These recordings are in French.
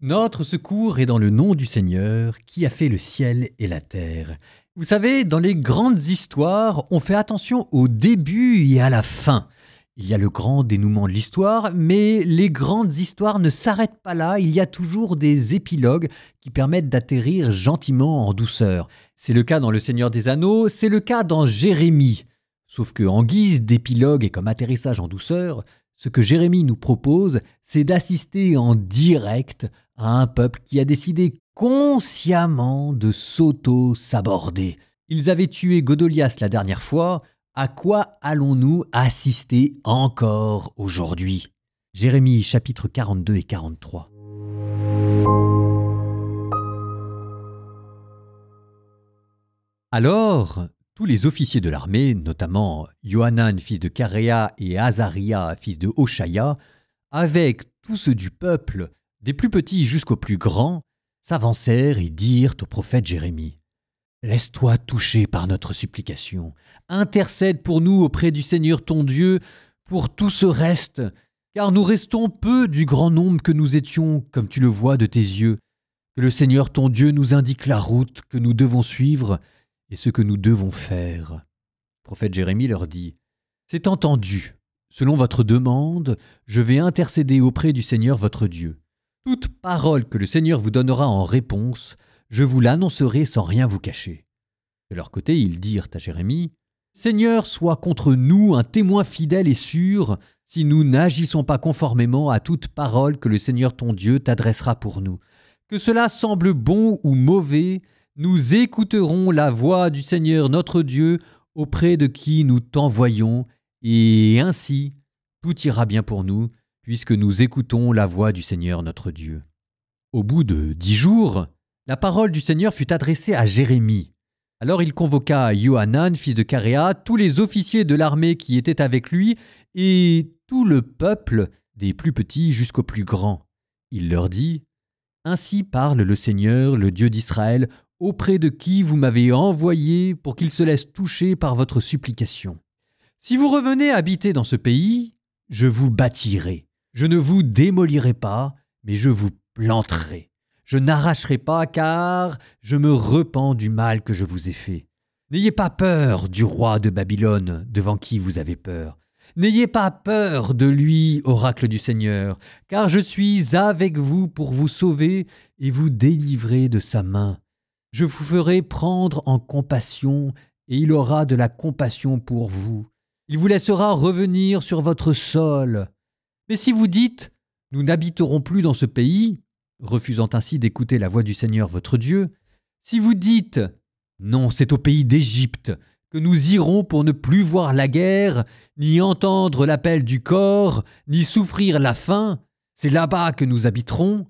Notre secours est dans le nom du Seigneur qui a fait le ciel et la terre. Vous savez, dans les grandes histoires, on fait attention au début et à la fin. Il y a le grand dénouement de l'histoire, mais les grandes histoires ne s'arrêtent pas là, il y a toujours des épilogues qui permettent d'atterrir gentiment en douceur. C'est le cas dans Le Seigneur des Anneaux, c'est le cas dans Jérémie. Sauf que en guise d'épilogue et comme atterrissage en douceur, ce que Jérémie nous propose, c'est d'assister en direct à un peuple qui a décidé consciemment de s'auto-saborder. Ils avaient tué Godolias la dernière fois, à quoi allons-nous assister encore aujourd'hui? Jérémie chapitres 42 et 43. Alors, tous les officiers de l'armée, notamment Johanan, fils de Karéa, et Azaria, fils de Hoshaya, avec tous ceux du peuple, des plus petits jusqu'aux plus grands, s'avancèrent et dirent au prophète Jérémie : « Laisse-toi toucher par notre supplication. Intercède pour nous auprès du Seigneur ton Dieu pour tout ce reste, car nous restons peu du grand nombre que nous étions, comme tu le vois de tes yeux. Que le Seigneur ton Dieu nous indique la route que nous devons suivre et ce que nous devons faire. » Le prophète Jérémie leur dit : « C'est entendu. Selon votre demande, je vais intercéder auprès du Seigneur votre Dieu. Toute parole que le Seigneur vous donnera en réponse, je vous l'annoncerai sans rien vous cacher. » De leur côté, ils dirent à Jérémie : « Seigneur, sois contre nous un témoin fidèle et sûr, si nous n'agissons pas conformément à toute parole que le Seigneur ton Dieu t'adressera pour nous. Que cela semble bon ou mauvais, nous écouterons la voix du Seigneur notre Dieu auprès de qui nous t'envoyons, et ainsi tout ira bien pour nous, puisque nous écoutons la voix du Seigneur notre Dieu. » Au bout de 10 jours, la parole du Seigneur fut adressée à Jérémie. Alors il convoqua Johanan, fils de Karéa, tous les officiers de l'armée qui étaient avec lui, et tout le peuple, des plus petits jusqu'aux plus grands. Il leur dit : « Ainsi parle le Seigneur, le Dieu d'Israël, auprès de qui vous m'avez envoyé pour qu'il se laisse toucher par votre supplication. Si vous revenez habiter dans ce pays, je vous bâtirai. Je ne vous démolirai pas, mais je vous planterai. Je n'arracherai pas, car je me repens du mal que je vous ai fait. N'ayez pas peur du roi de Babylone, devant qui vous avez peur. N'ayez pas peur de lui, oracle du Seigneur, car je suis avec vous pour vous sauver et vous délivrer de sa main. Je vous ferai prendre en compassion, et il aura de la compassion pour vous. Il vous laissera revenir sur votre sol. Mais si vous dites : nous n'habiterons plus dans ce pays, refusant ainsi d'écouter la voix du Seigneur votre Dieu, si vous dites : non, c'est au pays d'Égypte que nous irons pour ne plus voir la guerre, ni entendre l'appel du corps, ni souffrir la faim, c'est là-bas que nous habiterons,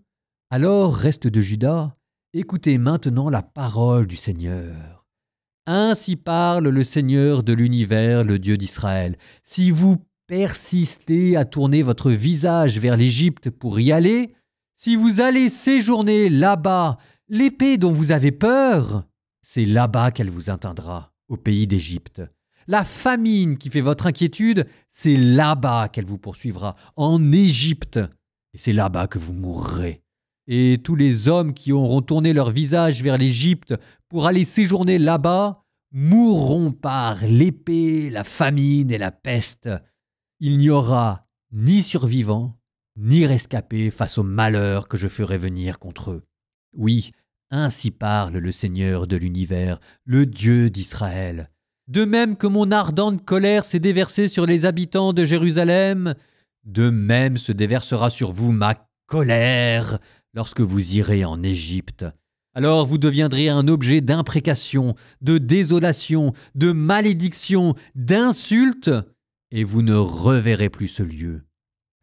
alors, reste de Juda, écoutez maintenant la parole du Seigneur. Ainsi parle le Seigneur de l'univers, le Dieu d'Israël. Si vous persistez à tourner votre visage vers l'Égypte pour y aller, si vous allez séjourner là-bas, l'épée dont vous avez peur, c'est là-bas qu'elle vous atteindra, au pays d'Égypte. La famine qui fait votre inquiétude, c'est là-bas qu'elle vous poursuivra, en Égypte, et c'est là-bas que vous mourrez. Et tous les hommes qui auront tourné leur visage vers l'Égypte pour aller séjourner là-bas mourront par l'épée, la famine et la peste. Il n'y aura ni survivants, ni rescapés face au malheur que je ferai venir contre eux. Oui, ainsi parle le Seigneur de l'univers, le Dieu d'Israël. De même que mon ardente colère s'est déversée sur les habitants de Jérusalem, de même se déversera sur vous ma colère lorsque vous irez en Égypte. Alors vous deviendrez un objet d'imprécation, de désolation, de malédiction, d'insulte, et vous ne reverrez plus ce lieu.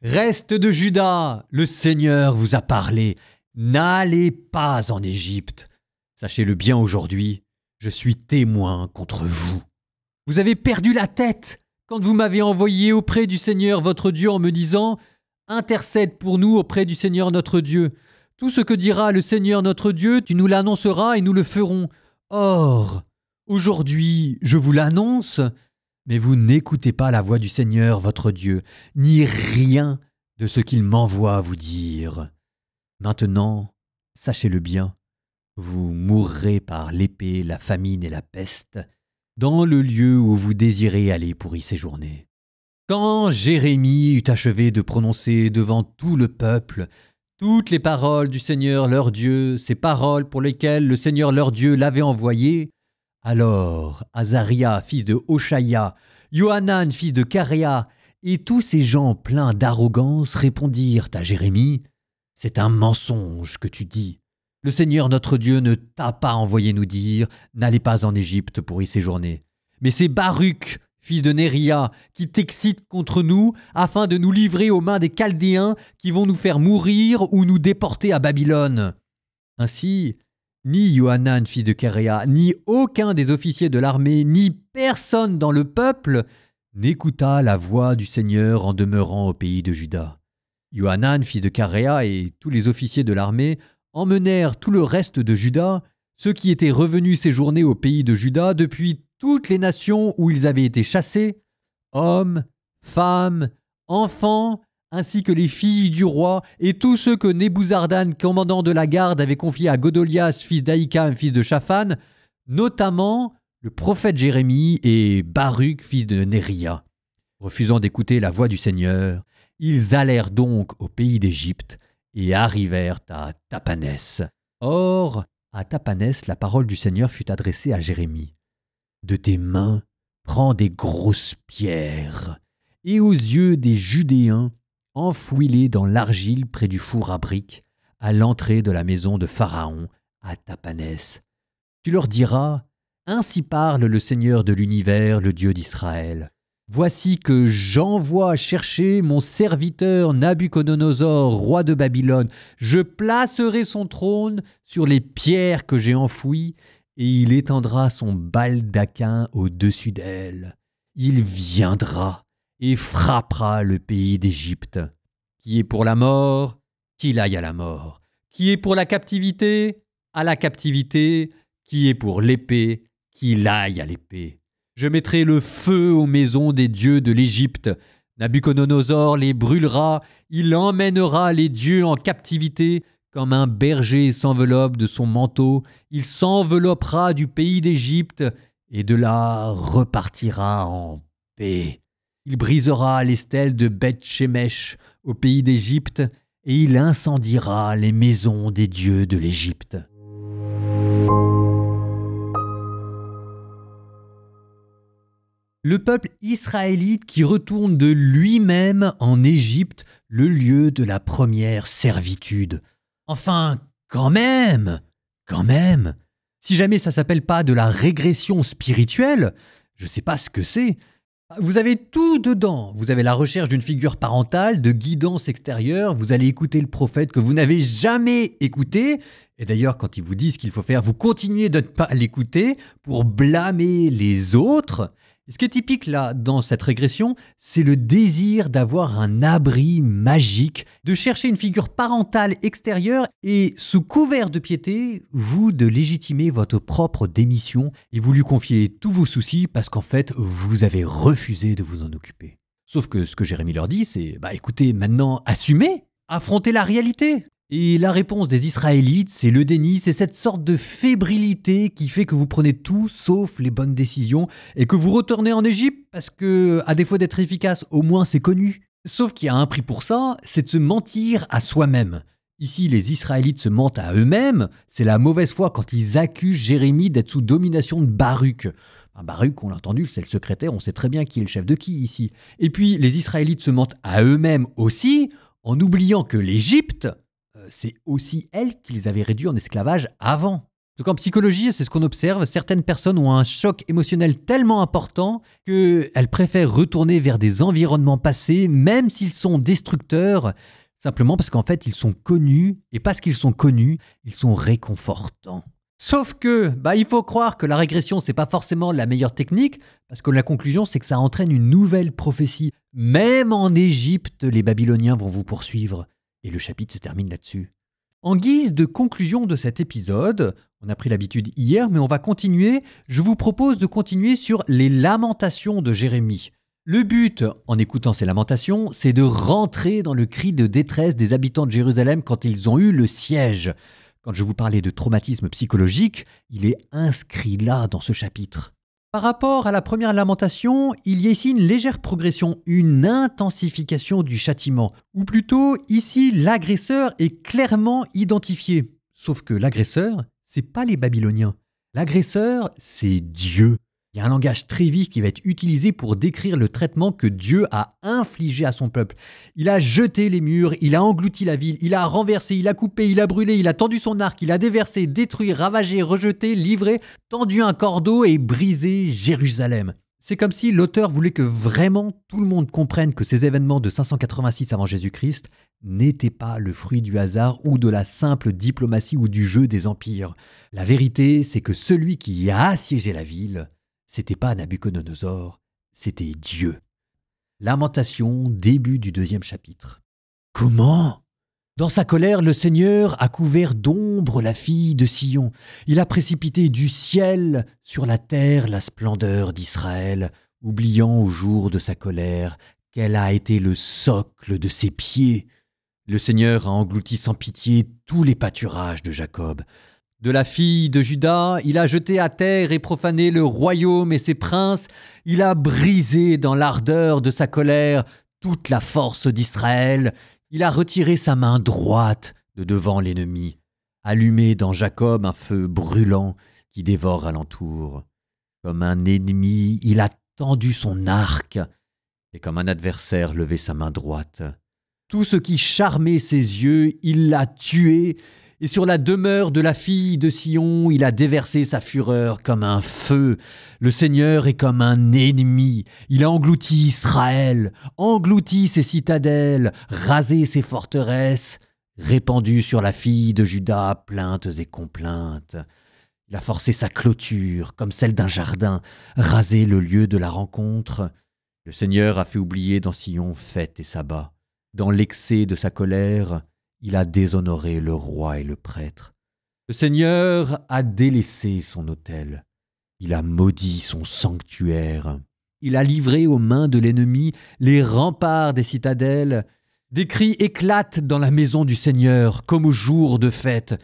Reste de Juda, le Seigneur vous a parlé. N'allez pas en Égypte. Sachez-le bien aujourd'hui, je suis témoin contre vous. Vous avez perdu la tête quand vous m'avez envoyé auprès du Seigneur votre Dieu en me disant : intercède pour nous auprès du Seigneur notre Dieu. Tout ce que dira le Seigneur notre Dieu, tu nous l'annonceras et nous le ferons. Or, aujourd'hui, je vous l'annonce, mais vous n'écoutez pas la voix du Seigneur votre Dieu, ni rien de ce qu'il m'envoie vous dire. Maintenant, sachez-le bien, vous mourrez par l'épée, la famine et la peste, dans le lieu où vous désirez aller pour y séjourner. » Quand Jérémie eut achevé de prononcer devant tout le peuple toutes les paroles du Seigneur leur Dieu, ces paroles pour lesquelles le Seigneur leur Dieu l'avait envoyé, alors Azaria, fils de Hochaïa, Johanan, fils de Caréa, et tous ces gens pleins d'arrogance répondirent à Jérémie, « C'est un mensonge que tu dis. Le Seigneur notre Dieu ne t'a pas envoyé nous dire, n'allez pas en Égypte pour y séjourner. Mais c'est Baruch, fils de Néria, qui t'excite contre nous, afin de nous livrer aux mains des Chaldéens qui vont nous faire mourir ou nous déporter à Babylone. » Ainsi, ni Johanan, fils de Caréa, ni aucun des officiers de l'armée, ni personne dans le peuple n'écouta la voix du Seigneur en demeurant au pays de Juda. Johanan, fils de Caréa, et tous les officiers de l'armée emmenèrent tout le reste de Juda, ceux qui étaient revenus séjourner au pays de Juda depuis toutes les nations où ils avaient été chassés, hommes, femmes, enfants, ainsi que les filles du roi et tous ceux que Nebuzaradan, commandant de la garde, avait confiés à Godolias, fils d'Ahikam, fils de Shaphan, notamment le prophète Jérémie et Baruch, fils de Néria. Refusant d'écouter la voix du Seigneur, ils allèrent donc au pays d'Égypte et arrivèrent à Tapanès. Or, à Tapanès, la parole du Seigneur fut adressée à Jérémie. « De tes mains, prends des grosses pierres, et aux yeux des Judéens, enfouis-les dans l'argile près du four à briques, à l'entrée de la maison de Pharaon, à Tapanès. Tu leur diras, « Ainsi parle le Seigneur de l'univers, le Dieu d'Israël. Voici que j'envoie chercher mon serviteur Nabuchodonosor, roi de Babylone. Je placerai son trône sur les pierres que j'ai enfouies, et il étendra son baldaquin au-dessus d'elle. Il viendra et frappera le pays d'Égypte. Qui est pour la mort, qu'il aille à la mort. Qui est pour la captivité, à la captivité. Qui est pour l'épée, qu'il aille à l'épée. Je mettrai le feu aux maisons des dieux de l'Égypte. Nabuchodonosor les brûlera, il emmènera les dieux en captivité. Comme un berger s'enveloppe de son manteau, il s'enveloppera du pays d'Égypte et de là repartira en paix. Il brisera les stèles de Beth-Shemesh au pays d'Égypte et il incendiera les maisons des dieux de l'Égypte. » Le peuple israélite qui retourne de lui-même en Égypte, le lieu de la première servitude. Enfin, quand même. Si jamais ça s'appelle pas de la régression spirituelle, je sais pas ce que c'est. Vous avez tout dedans. Vous avez la recherche d'une figure parentale, de guidance extérieure, vous allez écouter le prophète que vous n'avez jamais écouté. Et d'ailleurs, quand ils vous disent ce qu'il faut faire, vous continuez de ne pas l'écouter pour blâmer les autres. Et ce qui est typique là, dans cette régression, c'est le désir d'avoir un abri magique, de chercher une figure parentale extérieure et, sous couvert de piété, vous de légitimer votre propre démission et vous lui confier tous vos soucis parce qu'en fait, vous avez refusé de vous en occuper. Sauf que ce que Jérémie leur dit, c'est « écoutez, maintenant, assumez, affrontez la réalité !» Et la réponse des Israélites, c'est le déni, c'est cette sorte de fébrilité qui fait que vous prenez tout sauf les bonnes décisions et que vous retournez en Égypte parce que, à défaut d'être efficace, au moins c'est connu. Sauf qu'il y a un prix pour ça, c'est de se mentir à soi-même. Ici, les Israélites se mentent à eux-mêmes, c'est la mauvaise foi quand ils accusent Jérémie d'être sous domination de Baruch. Baruch, on l'a entendu, c'est le secrétaire, on sait très bien qui est le chef de qui ici. Et puis, les Israélites se mentent à eux-mêmes aussi, en oubliant que l'Égypte, c'est aussi elle qu'ils avaient réduit en esclavage avant. Donc en psychologie, c'est ce qu'on observe, certaines personnes ont un choc émotionnel tellement important qu'elles préfèrent retourner vers des environnements passés, même s'ils sont destructeurs, simplement parce qu'en fait, ils sont connus, et parce qu'ils sont connus, ils sont réconfortants. Sauf que, il faut croire que la régression, c'est pas forcément la meilleure technique, parce que la conclusion, c'est que ça entraîne une nouvelle prophétie. Même en Égypte, les Babyloniens vont vous poursuivre. Et le chapitre se termine là-dessus. En guise de conclusion de cet épisode, on a pris l'habitude hier, mais on va continuer. Je vous propose de continuer sur les lamentations de Jérémie. Le but, en écoutant ces lamentations, c'est de rentrer dans le cri de détresse des habitants de Jérusalem quand ils ont eu le siège. Quand je vous parlais de traumatisme psychologique, il est inscrit là dans ce chapitre. Par rapport à la première lamentation, il y a ici une légère progression, une intensification du châtiment. Ou plutôt, ici, l'agresseur est clairement identifié. Sauf que l'agresseur, c'est pas les Babyloniens. L'agresseur, c'est Dieu. Il y a un langage très vif qui va être utilisé pour décrire le traitement que Dieu a infligé à son peuple. Il a jeté les murs, il a englouti la ville, il a renversé, il a coupé, il a brûlé, il a tendu son arc, il a déversé, détruit, ravagé, rejeté, livré, tendu un cordeau et brisé Jérusalem. C'est comme si l'auteur voulait que vraiment tout le monde comprenne que ces événements de 586 avant Jésus-Christ n'étaient pas le fruit du hasard ou de la simple diplomatie ou du jeu des empires. La vérité, c'est que celui qui a assiégé la ville, c'était pas Nabuchodonosor, c'était Dieu. Lamentation, début du 2e chapitre. Comment ? Dans sa colère, le Seigneur a couvert d'ombre la fille de Sion. Il a précipité du ciel sur la terre la splendeur d'Israël, oubliant au jour de sa colère qu'elle a été le socle de ses pieds. Le Seigneur a englouti sans pitié tous les pâturages de Jacob. De la fille de Juda, il a jeté à terre et profané le royaume et ses princes. Il a brisé dans l'ardeur de sa colère toute la force d'Israël. Il a retiré sa main droite de devant l'ennemi, allumé dans Jacob un feu brûlant qui dévore alentour. Comme un ennemi, il a tendu son arc et comme un adversaire levé sa main droite. Tout ce qui charmait ses yeux, il l'a tué. Et sur la demeure de la fille de Sion, il a déversé sa fureur comme un feu. Le Seigneur est comme un ennemi. Il a englouti Israël, englouti ses citadelles, rasé ses forteresses, répandu sur la fille de Juda plaintes et complaintes. Il a forcé sa clôture comme celle d'un jardin, rasé le lieu de la rencontre. Le Seigneur a fait oublier dans Sion fête et sabbat. Dans l'excès de sa colère, il a déshonoré le roi et le prêtre. Le Seigneur a délaissé son autel. Il a maudit son sanctuaire. Il a livré aux mains de l'ennemi les remparts des citadelles. Des cris éclatent dans la maison du Seigneur, comme au jour de fête.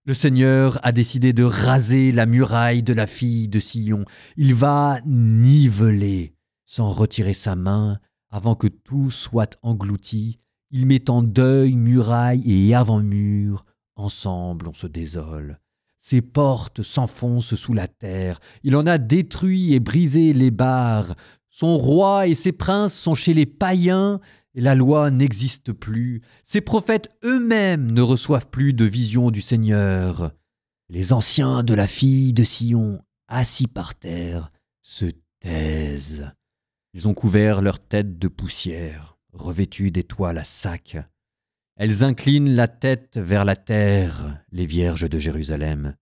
Le Seigneur a décidé de raser la muraille de la fille de Sion. Il va niveler, sans retirer sa main, avant que tout soit englouti. Il met en deuil muraille et avant-mur, ensemble on se désole. Ses portes s'enfoncent sous la terre, il en a détruit et brisé les barres. Son roi et ses princes sont chez les païens, et la loi n'existe plus. Ses prophètes eux-mêmes ne reçoivent plus de vision du Seigneur. Les anciens de la fille de Sion, assis par terre, se taisent. Ils ont couvert leur tête de poussière, revêtues d'étoiles à sac. Elles inclinent la tête vers la terre, les vierges de Jérusalem.